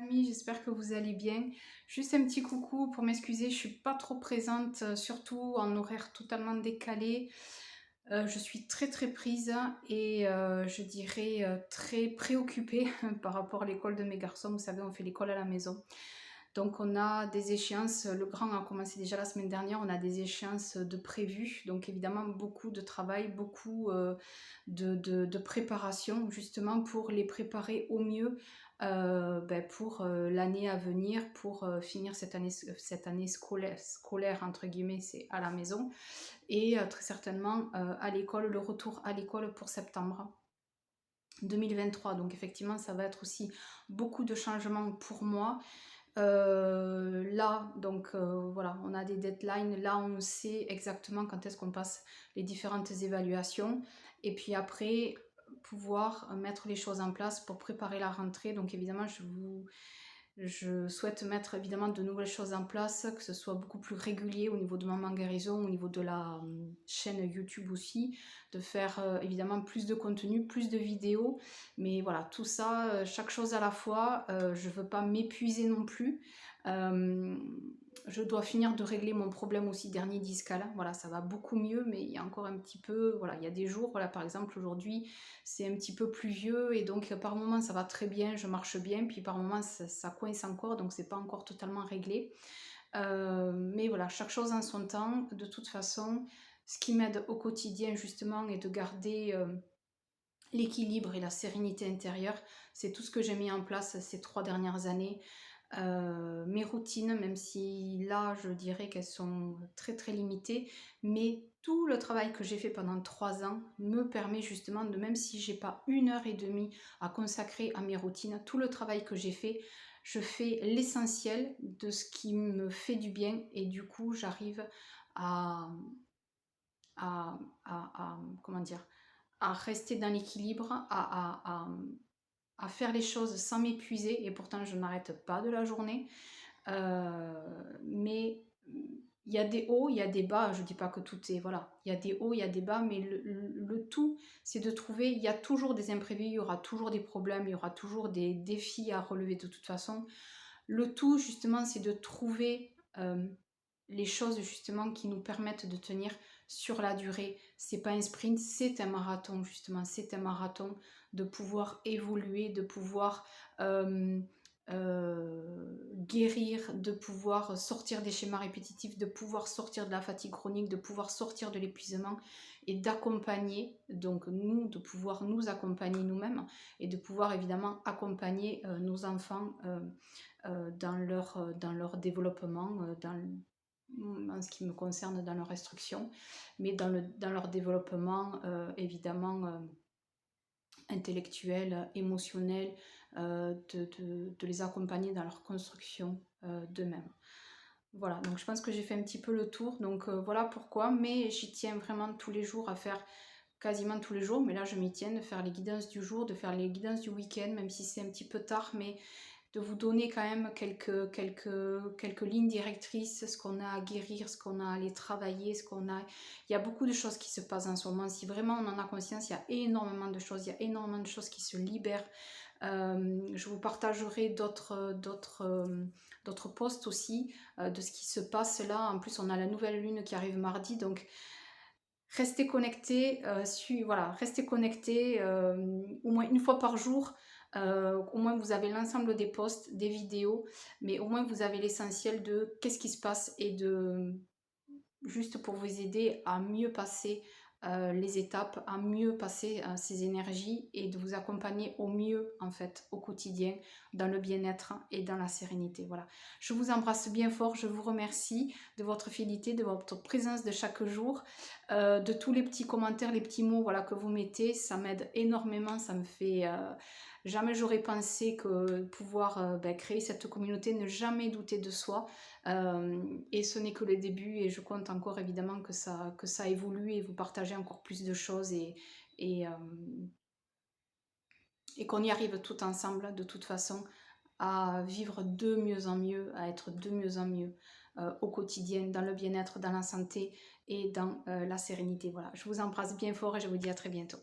amis, j'espère que vous allez bien. Juste un petit coucou pour m'excuser, je suis pas trop présente, surtout en horaire totalement décalé. Je suis très prise et je dirais très préoccupée par rapport à l'école de mes garçons. Vous savez, on fait l'école à la maison. Donc on a des échéances, le grand a commencé déjà la semaine dernière, on a des échéances de prévues, donc évidemment beaucoup de travail, beaucoup de préparation justement pour les préparer au mieux pour l'année à venir, pour finir cette année scolaire entre guillemets, c'est à la maison, et très certainement à l'école, le retour à l'école pour septembre 2023. Donc effectivement ça va être aussi beaucoup de changements pour moi. Là, donc voilà, on a des deadlines. Là, on sait exactement quand est-ce qu'on passe les différentes évaluations. Et puis après, pouvoir mettre les choses en place pour préparer la rentrée. Donc évidemment, je souhaite mettre évidemment de nouvelles choses en place, que ce soit beaucoup plus régulier au niveau de Maman Guérison, au niveau de la chaîne YouTube aussi, de faire évidemment plus de contenu, plus de vidéos, mais voilà, tout ça, chaque chose à la fois, je veux pas m'épuiser non plus. Je dois finir de régler mon problème aussi dernier discal, voilà, ça va beaucoup mieux, mais il y a encore un petit peu, voilà, il y a des jours, voilà, par exemple aujourd'hui, c'est un petit peu pluvieux et donc par moment ça va très bien, je marche bien, puis par moment ça coince encore, donc c'est pas encore totalement réglé. Mais voilà, chaque chose en son temps. De toute façon, ce qui m'aide au quotidien justement est de garder l'équilibre et la sérénité intérieure. C'est tout ce que j'ai mis en place ces 3 dernières années. Mes routines, même si là je dirais qu'elles sont très limitées, mais tout le travail que j'ai fait pendant 3 ans me permet justement de, même si j'ai pas 1 heure et demie à consacrer à mes routines, tout le travail que j'ai fait, je fais l'essentiel de ce qui me fait du bien, et du coup j'arrive à, comment dire, à rester dans l'équilibre, à faire les choses sans m'épuiser, et pourtant je n'arrête pas de la journée. Mais il y a des hauts, il y a des bas, je dis pas que tout est, voilà, il y a des hauts, il y a des bas, mais le tout, c'est de trouver, il y a toujours des imprévus, il y aura toujours des problèmes, il y aura toujours des défis à relever de toute façon. Le tout, justement, c'est de trouver les choses, justement, qui nous permettent de tenir sur la durée. C'est pas un sprint, c'est un marathon, justement, c'est un marathon, de pouvoir évoluer, de pouvoir guérir, de pouvoir sortir des schémas répétitifs, de pouvoir sortir de la fatigue chronique, de pouvoir sortir de l'épuisement, et d'accompagner, donc nous, de pouvoir nous accompagner nous-mêmes, et de pouvoir évidemment accompagner nos enfants dans leur développement, en ce qui me concerne dans leur instruction, mais dans leur développement évidemment intellectuel, émotionnel, de les accompagner dans leur construction d'eux-mêmes. Voilà, donc je pense que j'ai fait un petit peu le tour, donc voilà pourquoi, mais j'y tiens vraiment tous les jours à faire, quasiment tous les jours, mais là je m'y tiens, de faire les guidances du jour, de faire les guidances du week-end, même si c'est un petit peu tard, mais de vous donner quand même quelques lignes directrices, ce qu'on a à guérir, ce qu'on a à aller travailler, ce qu'on a... Il y a beaucoup de choses qui se passent en ce moment. Si vraiment on en a conscience, il y a énormément de choses, il y a énormément de choses qui se libèrent. Je vous partagerai d'autres posts aussi de ce qui se passe là. En plus, on a la nouvelle lune qui arrive mardi, donc restez connectés, voilà, restez connectés au moins une fois par jour. Au moins vous avez l'ensemble des posts, des vidéos, mais au moins vous avez l'essentiel de qu'est-ce qui se passe, et de juste pour vous aider à mieux passer les étapes, à mieux passer ces énergies, et de vous accompagner au mieux en fait au quotidien, dans le bien-être et dans la sérénité. Voilà. Je vous embrasse bien fort, je vous remercie de votre fidélité, de votre présence de chaque jour, de tous les petits commentaires, les petits mots, voilà, que vous mettez, ça m'aide énormément, ça me fait... jamais j'aurais pensé que pouvoir créer cette communauté, ne jamais douter de soi. Et ce n'est que le début, et je compte encore évidemment que ça évolue, et vous partagez encore plus de choses, et, euh, et qu'on y arrive tout ensemble de toute façon à vivre de mieux en mieux, à être de mieux en mieux au quotidien, dans le bien-être, dans la santé et dans la sérénité. Voilà, je vous embrasse bien fort et je vous dis à très bientôt.